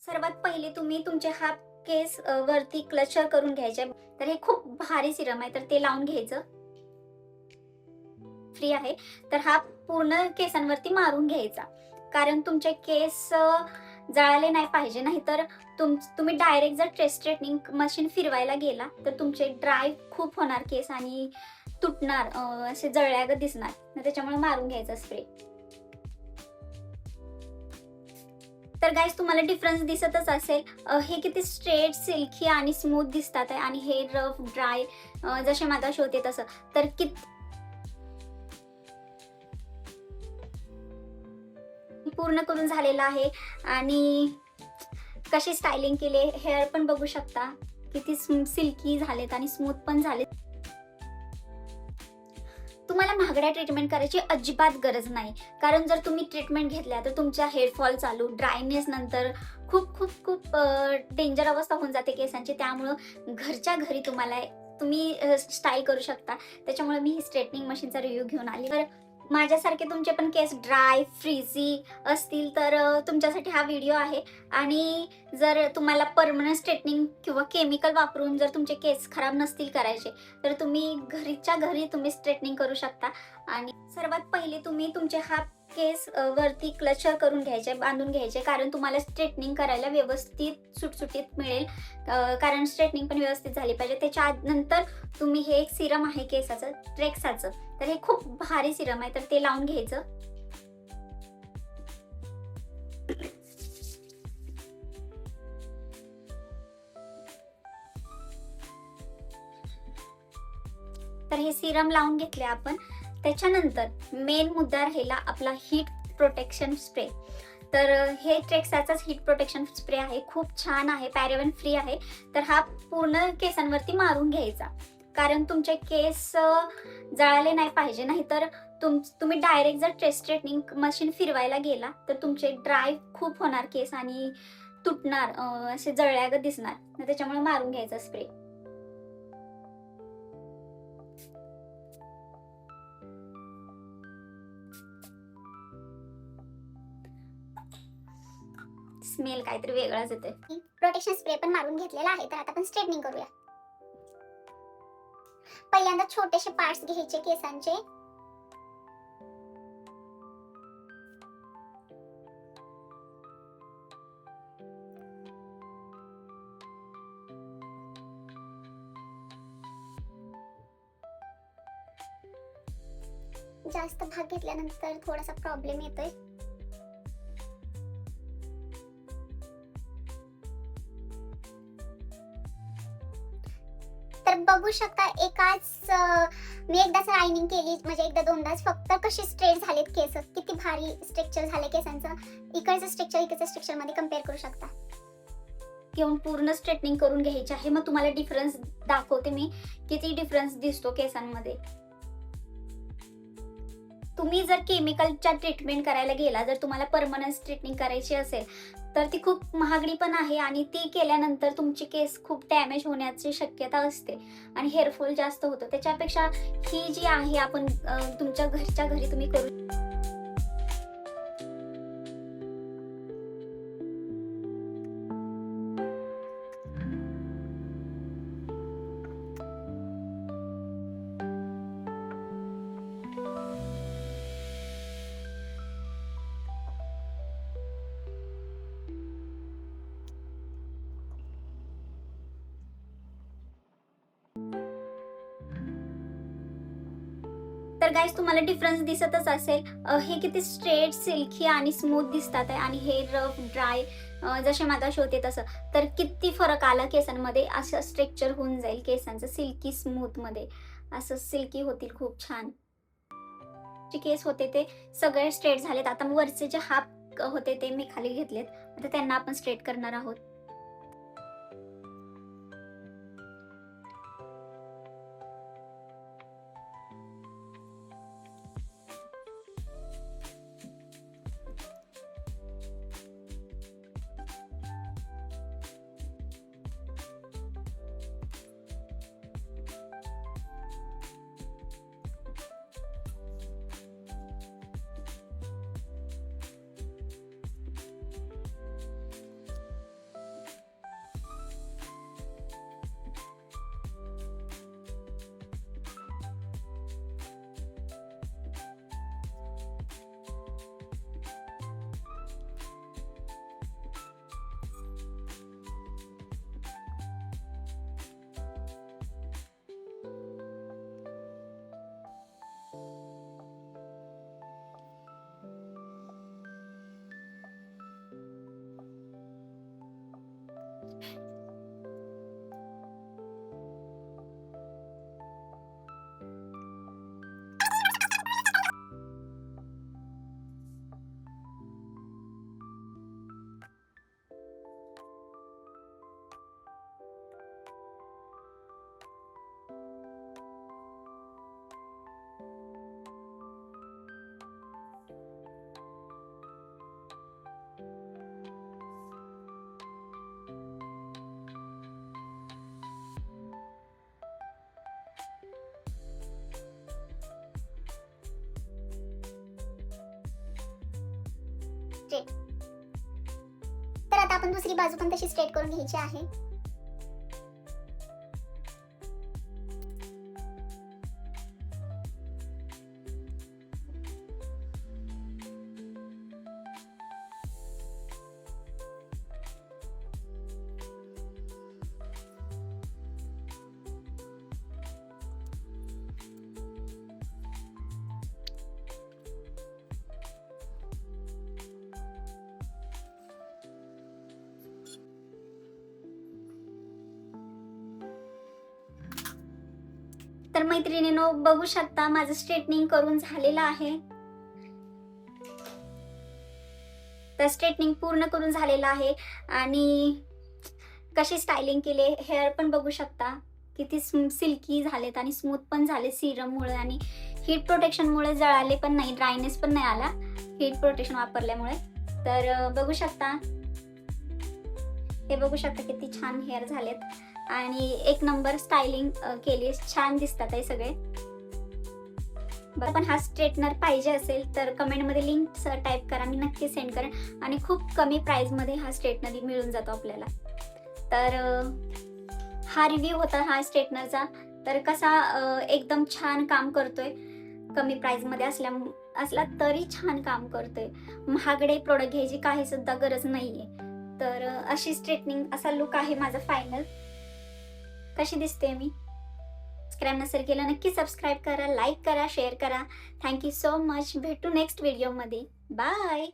सर्वात पहिले तुम्ही तुमचे हात केस वरती क्लचर करून घ्यायचे. तर हे खूप भारी सिरम आहे, तर ते लावून घ्यायचं. फ्री आहे. तर हा पूर्ण केसांवरती मारून घ्यायचा. कारण तुमचे केस जळाले नाही पाहिजे. नाहीतर तुम्ही डायरेक्ट जर स्ट्रेटनिंग मशीन फिरवायला गेला तर तुमचे ड्राय खूप होणार केस आणि तुटणार, असे जळल्यागत दिसणार. तर त्याच्यामुळे मारून घ्यायचा स्प्रे. तर गाईज तुम्हाला डिफरन्स दिसतच असेल. हे किती स्ट्रेट, सिल्की आणि स्मूथ दिसतात आहे आणि हे रफ, ड्राय जसे मगाशी होते तसं. तर पूर्ण करून झालेला आहे आणि कशी स्टायलिंग केली, हेअर पण बघू शकता किती सिल्की झालेत आणि स्मूथ पण झालेत. तुम्हाला महागड्या ट्रीटमेंट करायची अजिबात गरज नाही. कारण जर तुम्ही ट्रीटमेंट घेतल्या तर तुमचा हेअरफॉल चालू, ड्रायनेस नंतर खूप खूप खूप डेंजर अवस्था होऊन जाते केसांची. त्यामुळं घरच्या घरी तुम्ही स्टाईल करू शकता. त्याच्यामुळे मी ही स्ट्रेटनिंग मशीनचा रिव्ह्यू घेऊन आली. तर माझ्यासारखे तुमचे पण केस ड्राय, फ्रीझी असतील तर तुमच्यासाठी हा व्हिडिओ आहे. आणि जर तुम्हाला परमनंट स्ट्रेटनिंग किंवा केमिकल वापरून जर तुमचे केस खराब नसतील करायचे, तर तुम्ही घरीच्या घरी तुम्ही स्ट्रेटनिंग करू शकता. आणि सर्वात पहिले तुम्ही तुमचे हात केस वरती क्लचर करून घ्यायचे, बांधून घ्यायचे. कारण तुम्हाला स्ट्रेटनिंग करायला व्यवस्थित सुटसुटीत मिळेल. कारण स्ट्रेटनिंग पण व्यवस्थित झाली पाहिजे. त्याच्या नंतर तुम्ही हे एक सिरम आहे केसाचं, ट्रेक्साचं. तर हे खूप भारी सिरम आहे, तर ते लावून घ्यायचं. तर हे सिरम लावून घेतले आपण. त्याच्यानंतर मेन मुद्दा राहिला आपला हीट प्रोटेक्शन स्प्रे. तर हे ट्रेक्साचाच हीट प्रोटेक्शन स्प्रे आहे. खूप छान आहे, पॅरेबन फ्री आहे. तर हा पूर्ण केसांवरती मारून घ्यायचा. कारण तुमचे केस जळाले नाही पाहिजे. नाहीतर तुम्ही डायरेक्ट जर स्ट्रेटनिंग मशीन फिरवायला गेला तर तुमचे ड्राय खूप होणार केस आणि तुटणार, असे जळल्यागत दिसणार. तर त्याच्यामुळे मारून घ्यायचा स्प्रे. स्मेल काहीतरी वेगळाच येते. प्रोटेक्शन स्प्रे पण मारून घेतलेला आहे. तर आता आपण स्ट्रेटनिंग करूया. पहिल्यांदा छोटेसे पार्ट्स घ्यायचे केसांचे. जास्त भाग घेतल्यानंतर थोडासा प्रॉब्लेम येतोय. तर बघू शकता मी एकदाच लाइनिंग केली, म्हणजे एकदा दोनदाच फक्त. कशी स्ट्रेट झालेत केस, किती भारी स्ट्रक्चर झाले केसांचं. इकडचं स्ट्रक्चर मध्ये कम्पेअर करू शकता. घेऊन पूर्ण स्ट्रेटनिंग करून घ्यायची आहे. मग तुम्हाला डिफरन्स दाखवते मी, किती डिफरन्स दिसतो केसांमध्ये. तुम्ही जर केमिकलच्या ट्रीटमेंट करायला गेला, जर तुम्हाला परमनंट स्ट्रेटनिंग करायची असेल तर ती खूप महागडी पण आहे आणि ती केल्यानंतर तुमचे केस खूप डॅमेज होण्याची शक्यता असते आणि हेअरफॉल जास्त होतो. त्याच्यापेक्षा ही जी आहे आपण तुमच्या घरच्या घरी तुम्ही करू. तर गाईज तुम्हाला डिफरन्स दिसतच असेल. हे किती स्ट्रेट, सिल्की आणि स्मूथ दिसतात आहे आणि हे रफ, ड्राय जसे मगाशी होते तसं. तर किती फरक आला केसांमध्ये. असं स्ट्रक्चर होऊन जाईल केसांचं सिल्की स्मूथमध्ये. असं सिल्की होतील खूप छान. जे केस होते ते सगळे स्ट्रेट झालेत. आता वरचे जे हाफ होते ते मी खाली घेतलेत. आता त्यांना आपण स्ट्रेट करणार आहोत. स्ट्रेट. तर आता आपण दुसरी बाजू पण तशी स्ट्रेट करून घ्यायची आहे. तर मैत्रिणींनो, बघू शकता माझं स्ट्रेटनिंग करून झालेलं आहे. तर स्ट्रेटनिंग पूर्ण करून झालेलं आहे आणि कशी स्टायलिंग केली, हेअर पण बघू शकता किती सिल्की झालेत आणि स्मूथ पण झाले सिरममुळे आणि हीट प्रोटेक्शनमुळे. जळाले पण नाही, ड्रायनेस पण नाही आला हीट प्रोटेक्शन वापरल्यामुळे. तर बघू शकता, हे बघू शकता किती छान हेअर झालेत आणि एक नंबर स्टायलिंग केली, छान दिसतात आहे सगळे. पण हा स्ट्रेटनर पाहिजे असेल तर कमेंटमध्ये लिंक टाईप करा, मी नक्की सेंड करेन आणि खूप कमी प्राईजमध्ये हा स्ट्रेटनर मिळून जातो आपल्याला. तर हा रिव्ह्यू होता हा स्ट्रेटनरचा. तर कसा एकदम छान काम करतोय, कमी प्राईजमध्ये असला तरी छान काम करतोय. महागडे प्रोडक्ट घ्यायची काही सुद्धा गरज नाहीये. तर अशी स्ट्रेटनिंग, असा लुक आहे माझा फायनल. कशी दिसते मी? सबस्क्राईब नसेल केलं नक्की सबस्क्राईब करा, लाईक करा, शेअर करा. Thank you so much. भेटू नेक्स्ट व्हिडिओमध्ये. बाय.